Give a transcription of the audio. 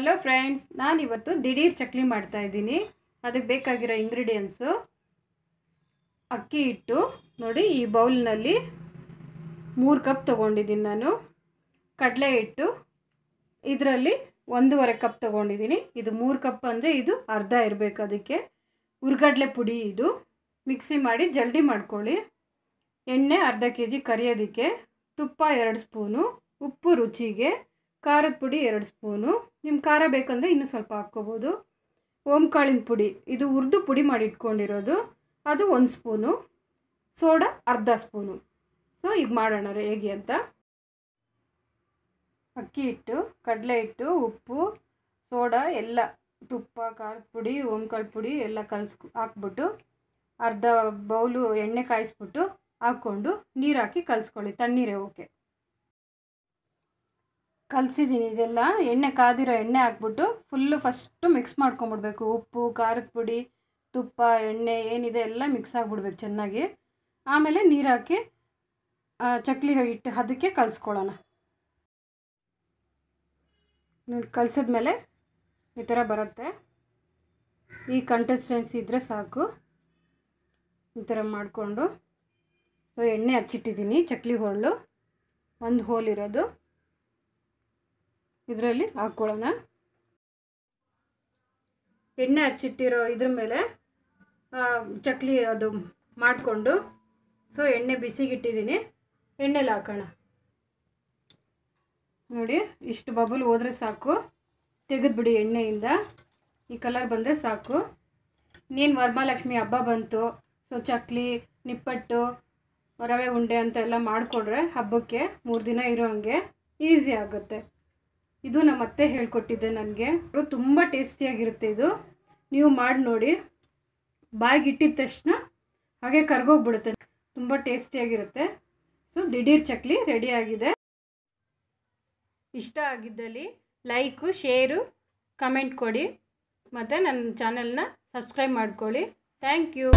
Hello friends, ನಾನು ಇವತ್ತು ದಿಢೀರ್ ಚಕ್ಲಿ ಮಾಡ್ತಾ ಇದ್ದೀನಿ. ಅದಕ್ಕೆ ಬೇಕಾಗಿರೋ ಇಂಗ್ರೀಡಿಯೆಂಟ್ಸು ಅಕ್ಕಿ ಹಿಟ್ಟು ನೋಡಿ, ಈ ಬೌಲ್ನಲ್ಲಿ 3 ಕಪ್ ತೊಗೊಂಡಿದ್ದೀನಿ ನಾನು. ಕಡಲೆ ಹಿಟ್ಟು ಇದರಲ್ಲಿ 1.5 ಕಪ್ ತೊಗೊಂಡಿದ್ದೀನಿ. ಇದು 3 ಕಪ್ ಅಂದರೆ ಇದು ಅರ್ಧ ಇರಬೇಕು. ಅದಕ್ಕೆ ಹುರ್ಗಡ್ಲೆ ಪುಡಿ ಇದು ಮಿಕ್ಸಿ ಮಾಡಿ ಜಲ್ದಿ ಮಾಡ್ಕೊಳ್ಳಿ. ಎಣ್ಣೆ ಅರ್ಧ kg ಕರಿಯೋದಕ್ಕೆ, ತುಪ್ಪ 2 ಸ್ಪೂನು, ಉಪ್ಪು ರುಚಿಗೆ, ಖಾರದ ಪುಡಿ 2 ಸ್ಪೂನು, ನಿಮ್ಮ ಖಾರ ಬೇಕಂದರೆ ಇನ್ನೂ ಸ್ವಲ್ಪ ಹಾಕ್ಕೋಬೋದು. ಓಂಕಾಳಿನ ಪುಡಿ ಇದು ಹುರಿದು ಪುಡಿ ಮಾಡಿ ಇಟ್ಕೊಂಡಿರೋದು, ಅದು 1 ಸ್ಪೂನು, ಸೋಡಾ ಅರ್ಧ ಸ್ಪೂನು. ಸೊ ಈಗ ಮಾಡೋಣ ಹೇಗೆ ಅಂತ. ಅಕ್ಕಿ ಹಿಟ್ಟು, ಕಡಲೆ ಹಿಟ್ಟು, ಉಪ್ಪು, ಸೋಡಾ ಎಲ್ಲ, ತುಪ್ಪ, ಖಾರದ ಪುಡಿ, ಓಂಕಾಳು ಪುಡಿ ಎಲ್ಲ ಹಾಕ್ಬಿಟ್ಟು ಅರ್ಧ ಬೌಲು ಎಣ್ಣೆ ಕಾಯಿಸ್ಬಿಟ್ಟು ಹಾಕ್ಕೊಂಡು ನೀರು ಹಾಕಿ ಕಲಿಸ್ಕೊಳ್ಳಿ. ತಣ್ಣೀರೇ ಓಕೆ. ಕಲಸಿದ್ದೀನಿ ಇದೆಲ್ಲ. ಎಣ್ಣೆ ಕಾದಿರೋ ಎಣ್ಣೆ ಹಾಕ್ಬಿಟ್ಟು ಫಸ್ಟು ಮಿಕ್ಸ್ ಮಾಡ್ಕೊಂಬಿಡ್ಬೇಕು. ಉಪ್ಪು, ಖಾರದ ಪುಡಿ, ತುಪ್ಪ, ಎಣ್ಣೆ ಏನಿದೆ ಎಲ್ಲ ಮಿಕ್ಸ್ ಆಗಿಬಿಡ್ಬೇಕು ಚೆನ್ನಾಗಿ. ಆಮೇಲೆ ನೀರು ಹಾಕಿ ಚಕ್ಲಿ ಹಿಟ್ಟು ಅದಕ್ಕೆ ಕಲಿಸ್ಕೊಳ್ಳೋಣ. ಕಲಸಿದ್ಮೇಲೆ ಈ ಥರ ಬರುತ್ತೆ. ಈ ಕನ್ಸಿಸ್ಟೆನ್ಸಿ ಇದ್ದರೆ ಸಾಕು. ಈ ಥರ ಮಾಡಿಕೊಂಡು ಸೊ ಎಣ್ಣೆ ಹಚ್ಚಿಟ್ಟಿದ್ದೀನಿ. ಚಕ್ಲಿ ಹೋಳು 1 ಹೋಲ್ ಇರೋದು ಇದರಲ್ಲಿ ಹಾಕ್ಕೊಳ್ಳೋಣ. ಎಣ್ಣೆ ಹಚ್ಚಿಟ್ಟಿರೋ ಇದ್ರ ಮೇಲೆ ಚಕ್ಲಿ ಅದು ಮಾಡಿಕೊಂಡು ಸೊ ಎಣ್ಣೆ ಬಿಸಿಗಿಟ್ಟಿದ್ದೀನಿ. ಎಣ್ಣೆಲಿ ಹಾಕೋಣ. ನೋಡಿ, ಇಷ್ಟು ಬಬಲ್ ಹೋದರೆ ಸಾಕು. ತೆಗೆದುಬಿಡಿ ಎಣ್ಣೆಯಿಂದ. ಈ ಕಲರ್ ಬಂದರೆ ಸಾಕು. ಇನ್ನೇನು ವರಮಹಾಲಕ್ಷ್ಮಿ ಹಬ್ಬ ಬಂತು. ಸೊ ಚಕ್ಲಿ, ನಿಪ್ಪಟ್ಟು, ರವೆ ಉಂಡೆ ಅಂತೆಲ್ಲ ಮಾಡಿಕೊಂಡ್ರೆ ಹಬ್ಬಕ್ಕೆ 3 ದಿನ ಇರೋ ಹಂಗೆ ಈಸಿ ಆಗುತ್ತೆ. ಇದು ನಮ್ಮ ಅತ್ತೆ ಹೇಳ್ಕೊಟ್ಟಿದ್ದೆ ನನಗೆ. ತುಂಬ ಟೇಸ್ಟಿಯಾಗಿರುತ್ತೆ ಇದು. ನೀವು ಮಾಡಿ ನೋಡಿ. ಬಾಯಿಗೆ ಇಟ್ಟಿದ ತಕ್ಷಣ ಹಾಗೆ ಕರ್ಗೋಗ್ಬಿಡುತ್ತೆ. ತುಂಬ ಟೇಸ್ಟಿಯಾಗಿರುತ್ತೆ. ಸೊ ದಿಢೀರ್ ಚಕ್ಲಿ ರೆಡಿಯಾಗಿದೆ. ಇಷ್ಟ ಆಗಿದ್ದಲ್ಲಿ ಲೈಕು, ಶೇರು, ಕಮೆಂಟ್ ಕೊಡಿ. ಮತ್ತು ನನ್ನ ಚಾನಲ್ನ ಸಬ್ಸ್ಕ್ರೈಬ್ ಮಾಡ್ಕೊಳ್ಳಿ. Thank you.